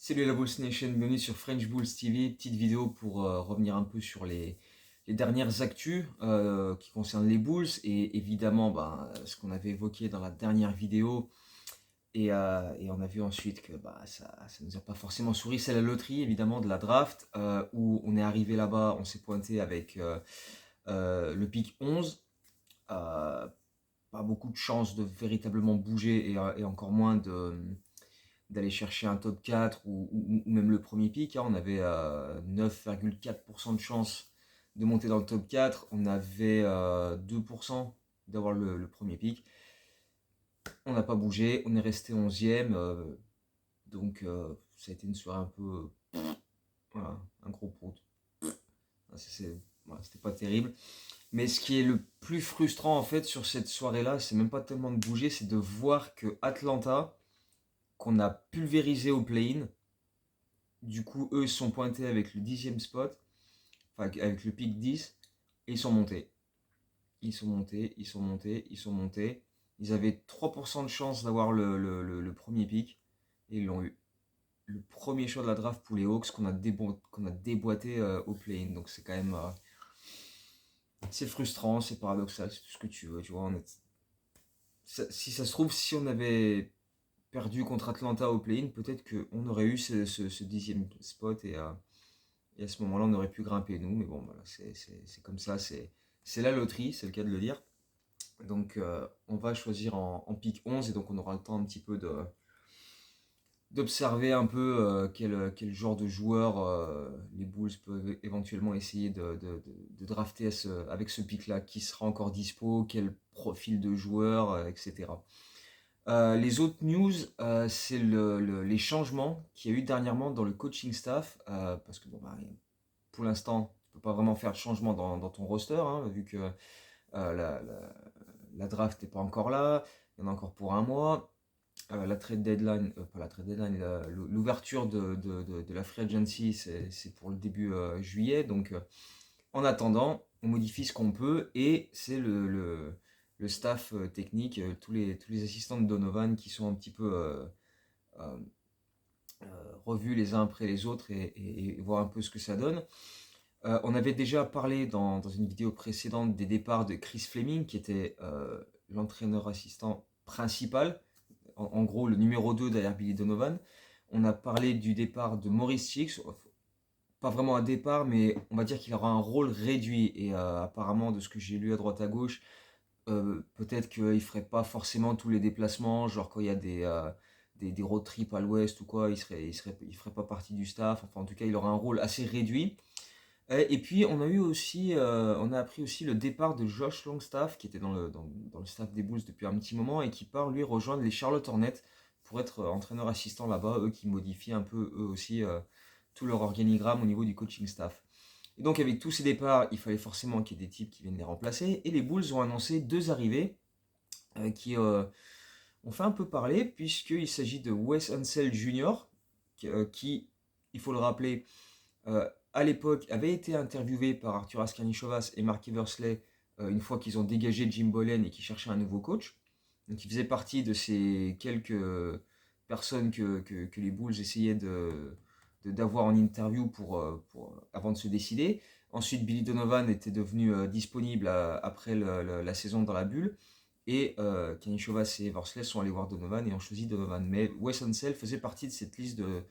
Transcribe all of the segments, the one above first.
Salut la Bulls Nation, bienvenue sur French Bulls TV. Petite vidéo pour revenir un peu sur les dernières actus qui concernent les Bulls et évidemment ce qu'on avait évoqué dans la dernière vidéo. Et on a vu ensuite que ça nous a pas forcément souri. C'est la loterie évidemment de la draft où on est arrivé là-bas, on s'est pointé avec le pick 11. Pas beaucoup de chances de véritablement bouger et encore moins d'aller chercher un top 4 ou même le premier pick. On avait 9,4% de chance de monter dans le top 4. On avait 2% d'avoir le premier pick. On n'a pas bougé. On est resté 11e. Donc ça a été une soirée un peu... voilà, un gros prout. Voilà, c'était pas terrible. Mais ce qui est le plus frustrant en fait sur cette soirée-là, c'est même pas tellement de bouger, c'est de voir que Atlanta, qu'on a pulvérisé au play-in, du coup, eux, ils sont pointés avec le 10e spot, enfin avec le pick 10, et ils sont montés. Ils sont montés, ils sont montés, ils sont montés. Ils avaient 3% de chance d'avoir le premier pick, et ils l'ont eu. Le premier choix de la draft pour les Hawks qu'on a déboîté au play-in. Donc c'est quand même... c'est frustrant, c'est paradoxal, c'est tout ce que tu veux. Tu vois, si ça se trouve, si on avait perdu contre Atlanta au play-in, peut-être qu'on aurait eu ce 10e spot et à ce moment-là, on aurait pu grimper nous. Mais bon, voilà, c'est comme ça, c'est la loterie, c'est le cas de le dire. Donc, on va choisir en pick 11 et donc on aura le temps un petit peu d'observer un peu quel genre de joueur les Bulls peuvent éventuellement essayer de drafter avec ce pick-là, qui sera encore dispo, quel profil de joueur, etc. Les autres news, c'est les changements qu'il y a eu dernièrement dans le coaching staff, parce que pour l'instant, tu peux pas vraiment faire de changement dans ton roster, hein, vu que la draft n'est pas encore là, il y en a encore pour un mois. La trade deadline, pas la trade deadline, l'ouverture de la free agency, c'est pour le début juillet. Donc, en attendant, on modifie ce qu'on peut et c'est le staff technique, tous les assistants de Donovan qui sont un petit peu euh, revus les uns après les autres et voir un peu ce que ça donne. On avait déjà parlé dans une vidéo précédente des départs de Chris Fleming, qui était l'entraîneur assistant principal, en gros le numéro 2 derrière Billy Donovan. On a parlé du départ de Maurice Cheeks, pas vraiment un départ, mais on va dire qu'il aura un rôle réduit. Et apparemment, de ce que j'ai lu à droite à gauche, peut-être qu'il ne ferait pas forcément tous les déplacements, genre quand il y a des road trips à l'ouest ou quoi, il ferait pas partie du staff. Enfin, en tout cas, il aura un rôle assez réduit. Et puis on a appris aussi le départ de Josh Longstaff, qui était dans le staff des Bulls depuis un petit moment et qui part lui rejoindre les Charlotte Hornets pour être entraîneur assistant là-bas, eux qui modifient un peu eux aussi tout leur organigramme au niveau du coaching staff. Et donc avec tous ces départs, il fallait forcément qu'il y ait des types qui viennent les remplacer. Et les Bulls ont annoncé deux arrivées qui ont fait un peu parler, puisqu'il s'agit de Wes Unseld Jr., qui, il faut le rappeler, à l'époque, avait été interviewé par Arturas Karnisovas et Mark Eversley une fois qu'ils ont dégagé Jim Boylen et qu'ils cherchaient un nouveau coach. Donc il faisait partie de ces quelques personnes que les Bulls essayaient d'avoir en interview avant de se décider. Ensuite, Billy Donovan était devenu disponible après la saison dans la bulle. Et Karnisovas et Eversley sont allés voir Donovan et ont choisi Donovan. Mais Wes Unseld faisait partie de cette liste de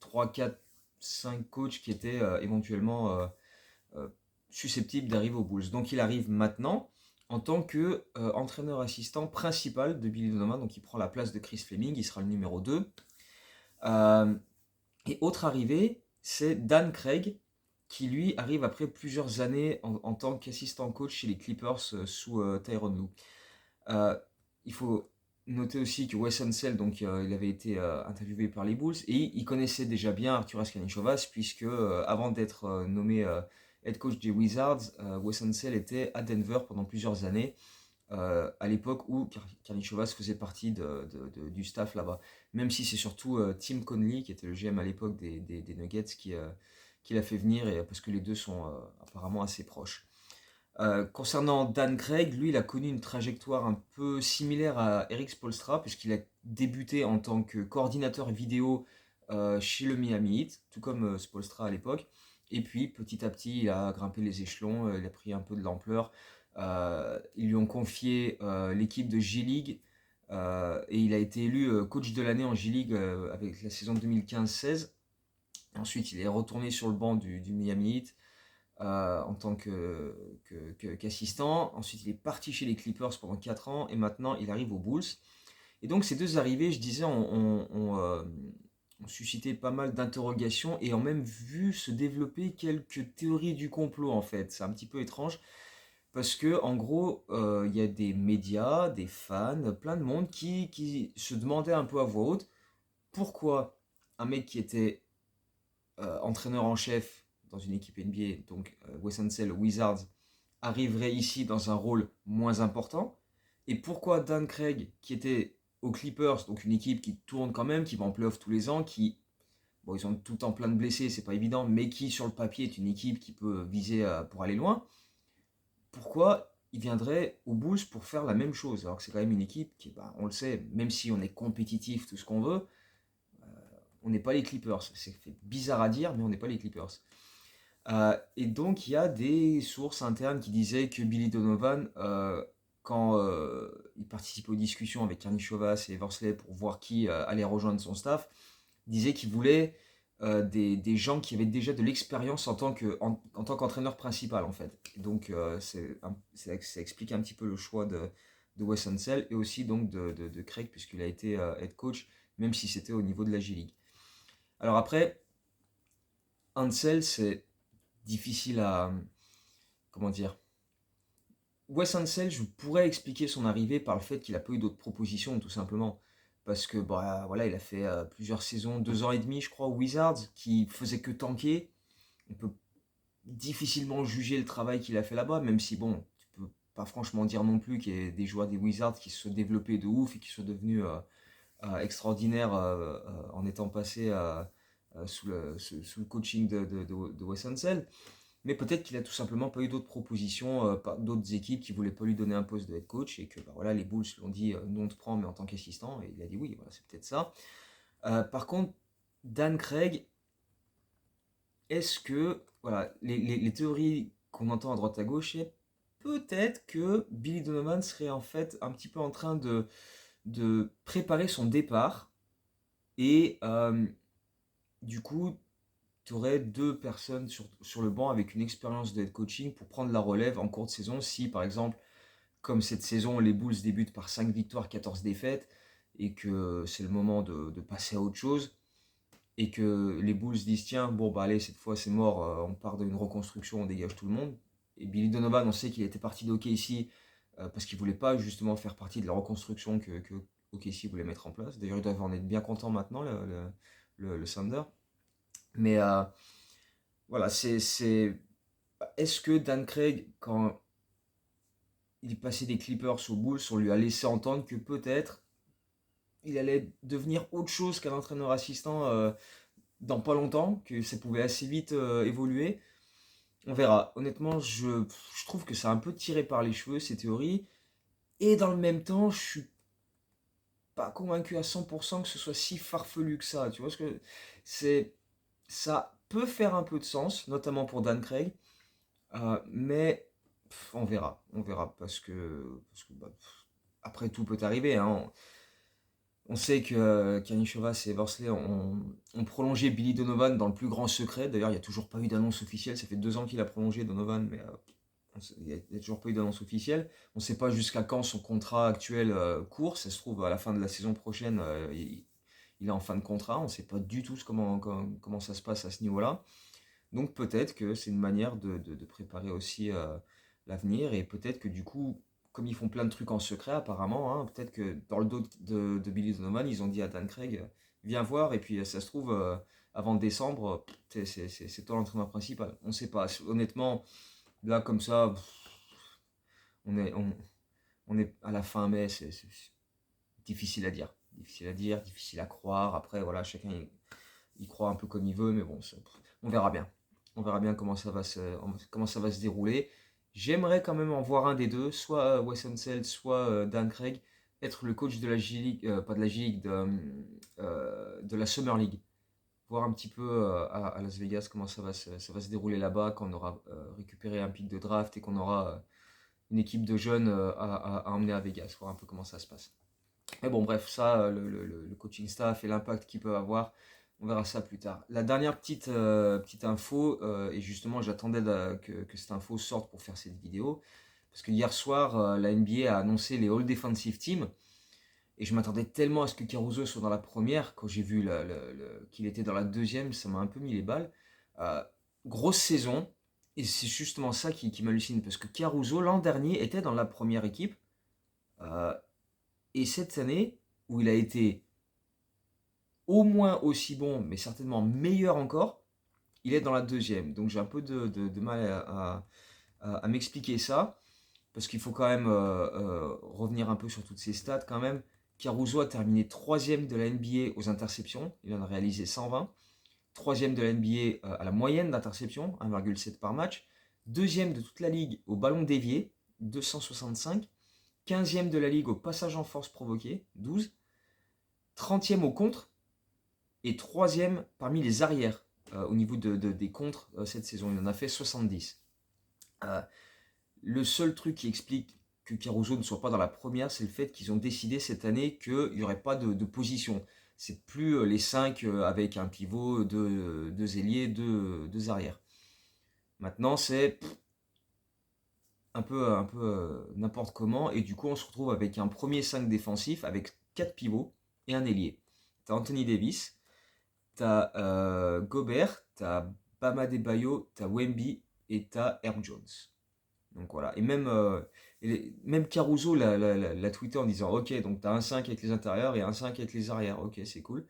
3, 4, 5 coachs qui étaient éventuellement euh, susceptibles d'arriver aux Bulls. Donc il arrive maintenant en tant que entraîneur assistant principal de Billy Donovan, donc il prend la place de Chris Fleming, il sera le numéro 2. Et autre arrivée, c'est Dan Craig, qui lui arrive après plusieurs années en tant qu'assistant coach chez les Clippers sous Tyronn Lue. Il faut noter aussi que Wes Unseld, donc il avait été interviewé par les Bulls et il connaissait déjà bien Arturas Karnisovas puisque avant d'être nommé head coach des Wizards, Wes Unseld était à Denver pendant plusieurs années à l'époque où Karnisovas faisait partie du staff là-bas. Même si c'est surtout Tim Connelly qui était le GM à l'époque des Nuggets qui l'a fait venir parce que les deux sont apparemment assez proches. Concernant Dan Craig, lui, il a connu une trajectoire un peu similaire à Eric Spoelstra, puisqu'il a débuté en tant que coordinateur vidéo chez le Miami Heat, tout comme Spoelstra à l'époque. Et puis petit à petit, il a grimpé les échelons, il a pris un peu de l'ampleur. Ils lui ont confié l'équipe de G-League et il a été élu coach de l'année en G-League avec la saison 2015-16. Ensuite, il est retourné sur le banc du Miami Heat en tant qu'assistant. Ensuite, il est parti chez les Clippers pendant 4 ans et maintenant il arrive aux Bulls. Et donc ces deux arrivées, je disais, ont suscité pas mal d'interrogations et ont même vu se développer quelques théories du complot en fait. C'est un petit peu étrange parce que en gros, il y a des médias, des fans, plein de monde qui se demandaient un peu à voix haute pourquoi un mec qui était entraîneur en chef dans une équipe NBA, donc Wes Unseld Wizards, arriverait ici dans un rôle moins important. Et pourquoi Dan Craig, qui était aux Clippers, donc une équipe qui tourne quand même, qui va en playoff tous les ans, qui, bon, ils ont tout le temps plein de blessés, c'est pas évident, mais qui sur le papier est une équipe qui peut viser pour aller loin, pourquoi il viendrait aux Bulls pour faire la même chose alors que c'est quand même une équipe qui, bah, on le sait, même si on est compétitif, tout ce qu'on veut, on n'est pas les Clippers. C'est fait bizarre à dire, mais on n'est pas les Clippers. Et donc, il y a des sources internes qui disaient que Billy Donovan, quand il participait aux discussions avec Ernie Chovas et Eversley pour voir qui allait rejoindre son staff, disait qu'il voulait des gens qui avaient déjà de l'expérience en tant qu'entraîneur principal, en fait. Et donc, ça explique un petit peu le choix de Wes Unseld et aussi donc de Craig, puisqu'il a été head coach, même si c'était au niveau de la G-League. Alors après, Unseld, c'est difficile à... Comment dire? Wes Unseld, je pourrais expliquer son arrivée par le fait qu'il a pas eu d'autres propositions, tout simplement. Parce que bah, voilà, il a fait plusieurs saisons, 2 ans et demi, je crois, aux Wizards, qui faisait que tanker. On peut difficilement juger le travail qu'il a fait là-bas, même si, bon, tu peux pas franchement dire non plus qu'il y ait des joueurs des Wizards qui se sont développés de ouf et qui sont devenus extraordinaires en étant passés sous le coaching de Wes Unseld. Mais peut-être qu'il a tout simplement pas eu d'autres propositions, d'autres équipes qui voulaient pas lui donner un poste de head coach et que bah, voilà, les Bulls lui ont dit nous on te prend mais en tant qu'assistant et il a dit oui, voilà, c'est peut-être ça. Par contre, Dan Craig, est-ce que voilà, les théories qu'on entend à droite à gauche, c'est peut-être que Billy Donovan serait en fait un petit peu en train de préparer son départ et du coup tu aurais deux personnes sur le banc avec une expérience de head coaching pour prendre la relève en cours de saison si, par exemple, comme cette saison, les Bulls débutent par 5 victoires, 14 défaites, et que c'est le moment de passer à autre chose, et que les Bulls disent, tiens, bon, bah allez, cette fois c'est mort, on part d'une reconstruction, on dégage tout le monde. Et Billy Donovan, on sait qu'il était parti d'OKC parce qu'il voulait pas justement faire partie de la reconstruction que OKC voulait mettre en place. D'ailleurs, ils doivent en être bien contents maintenant, le Thunder. Mais voilà, est-ce que Dan Craig, quand il est passé des Clippers aux Bulls, on lui a laissé entendre que peut-être il allait devenir autre chose qu'un entraîneur assistant dans pas longtemps, que ça pouvait assez vite évoluer. On verra. Honnêtement, je trouve que c'est un peu tiré par les cheveux, ces théories. Et dans le même temps, je suis pas convaincu à 100% que ce soit si farfelu que ça. Tu vois ce que c'est? Ça peut faire un peu de sens, notamment pour Dan Craig. Mais on verra, parce que bah, après tout peut arriver. Hein. On sait que Kenny Chovas et Eversley ont prolongé Billy Donovan dans le plus grand secret. D'ailleurs, il n'y a toujours pas eu d'annonce officielle. Ça fait 2 ans qu'il a prolongé Donovan, mais il n'y a toujours pas eu d'annonce officielle. On ne sait pas jusqu'à quand son contrat actuel court. Ça se trouve, à la fin de la saison prochaine, il est en fin de contrat. On ne sait pas du tout comment ça se passe à ce niveau-là. Donc peut-être que c'est une manière de préparer aussi l'avenir et peut-être que du coup, comme ils font plein de trucs en secret apparemment, hein, peut-être que dans le dos de Billy Donovan, ils ont dit à Dan Craig, viens voir et puis ça se trouve, avant décembre, c'est toi l'entraîneur principal. On ne sait pas. Honnêtement, là comme ça, on est à la fin mai, c'est difficile à dire. Difficile à dire, difficile à croire. Après, voilà, chacun il croit un peu comme il veut, mais bon, on verra bien. On verra bien comment ça va se dérouler. J'aimerais quand même en voir un des deux, soit Wes Unseld, soit Dan Craig, être le coach de la G-League, pas de la G-League, de la Summer League. voir un petit peu à Las Vegas comment ça va se dérouler là-bas quand on aura récupéré un pic de draft et qu'on aura une équipe de jeunes à emmener à Vegas, voir un peu comment ça se passe. Mais bon, bref, ça, le coaching staff et l'impact qu'ils peuvent avoir, on verra ça plus tard. La dernière petite info, et justement j'attendais que cette info sorte pour faire cette vidéo, parce que hier soir, la NBA a annoncé les All Defensive Teams, et je m'attendais tellement à ce que Caruso soit dans la première, quand j'ai vu qu'il était dans la deuxième, ça m'a un peu mis les balles. Euh, Grosse saison, et c'est justement ça qui m'hallucine, parce que Caruso, l'an dernier, était dans la première équipe, euh, et cette année, où il a été au moins aussi bon, mais certainement meilleur encore, il est dans la deuxième. Donc j'ai un peu de mal à m'expliquer ça, parce qu'il faut quand même revenir un peu sur toutes ces stats quand même. Caruso a terminé troisième de la NBA aux interceptions, il en a réalisé 120. Troisième de la NBA à la moyenne d'interceptions, 1,7 par match. Deuxième de toute la ligue au ballon dévié, 265. 15e de la ligue au passage en force provoqué, 12. 30e au contre, et troisième parmi les arrières au niveau des contres cette saison. Il en a fait 70. Le seul truc qui explique que Caruso ne soit pas dans la première, c'est le fait qu'ils ont décidé cette année qu'il n'y aurait pas de position. C'est plus les 5 avec un pivot, deux ailiers, deux arrières. Maintenant, c'est un peu n'importe comment, et du coup, on se retrouve avec un premier 5 défensif avec 4 pivots et un ailier. T'as Anthony Davis, t'as Gobert, t'as Bam Adebayo, t'as Wemby et t'as Herb Jones. Donc voilà. Et même Caruso l'a tweeté en disant ok, donc t'as un 5 avec les intérieurs et un 5 avec les arrières. Ok, c'est cool.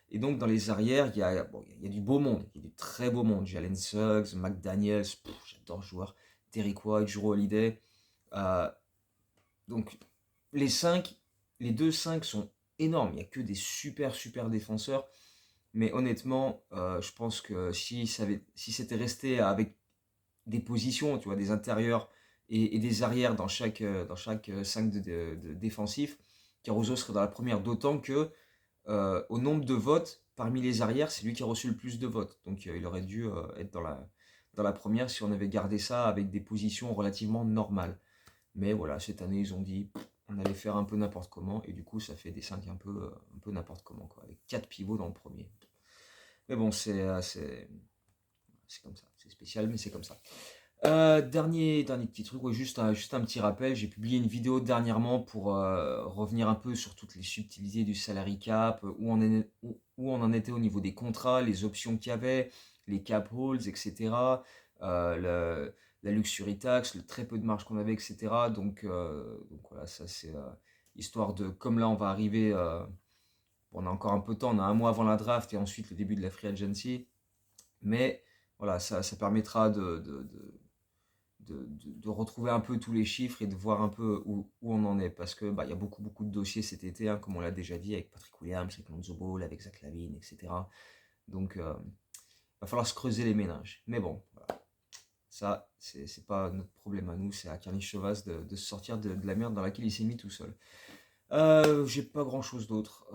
Et donc dans les arrières, il y a du beau monde. Il y a du très beau monde. Jalen Suggs, McDaniels, j'adore ce joueur. Derrick White, Jrue Holiday. Euh, donc les 5, les 2-5 sont énormes. Il n'y a que des super défenseurs. Mais honnêtement, je pense que si c'était resté avec des positions, tu vois, des intérieurs et des arrières dans chaque 5 défensif, Caruso serait dans la première. D'autant que au nombre de votes, parmi les arrières, c'est lui qui a reçu le plus de votes. Donc il aurait dû être dans la première si on avait gardé ça avec des positions relativement normales. Mais voilà, cette année, ils ont dit on allait faire un peu n'importe comment, et du coup, ça fait des 5 un peu n'importe comment, quoi, avec 4 pivots dans le premier. Mais bon, c'est comme ça. C'est spécial, mais c'est comme ça. Dernier petit truc, ouais, juste un petit rappel. J'ai publié une vidéo dernièrement pour revenir un peu sur toutes les subtilités du salary cap, où on en était au niveau des contrats, les options qu'il y avait, les cap holds, etc. La luxury tax, le très peu de marge qu'on avait, etc. Donc voilà, ça c'est histoire de, comme là on va arriver, on a encore un peu de temps, on a un mois avant la draft et ensuite le début de la free agency. Mais voilà, ça permettra de retrouver un peu tous les chiffres et de voir un peu où on en est. Parce que il y a beaucoup de dossiers cet été, hein, comme on l'a déjà dit, avec Patrick Williams, avec Lonzo Ball, avec Zach LaVine, etc. Donc, va falloir se creuser les méninges. Mais bon, voilà. Ça, c'est pas notre problème à nous, c'est à Carly Chevas de se sortir de la merde dans laquelle il s'est mis tout seul. J'ai pas grand chose d'autre,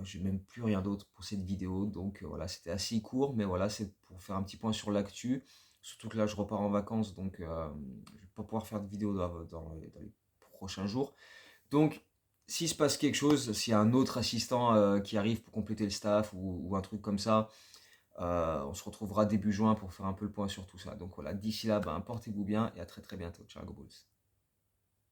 j'ai même plus rien d'autre pour cette vidéo, donc voilà, c'était assez court, mais voilà, c'est pour faire un petit point sur l'actu, surtout que là je repars en vacances, donc je vais pas pouvoir faire de vidéo dans les prochains jours. Donc, s'il se passe quelque chose, s'il y a un autre assistant qui arrive pour compléter le staff ou un truc comme ça, on se retrouvera début juin pour faire un peu le point sur tout ça. Donc voilà, d'ici là, portez-vous bien et à très bientôt. Ciao, go Bulls.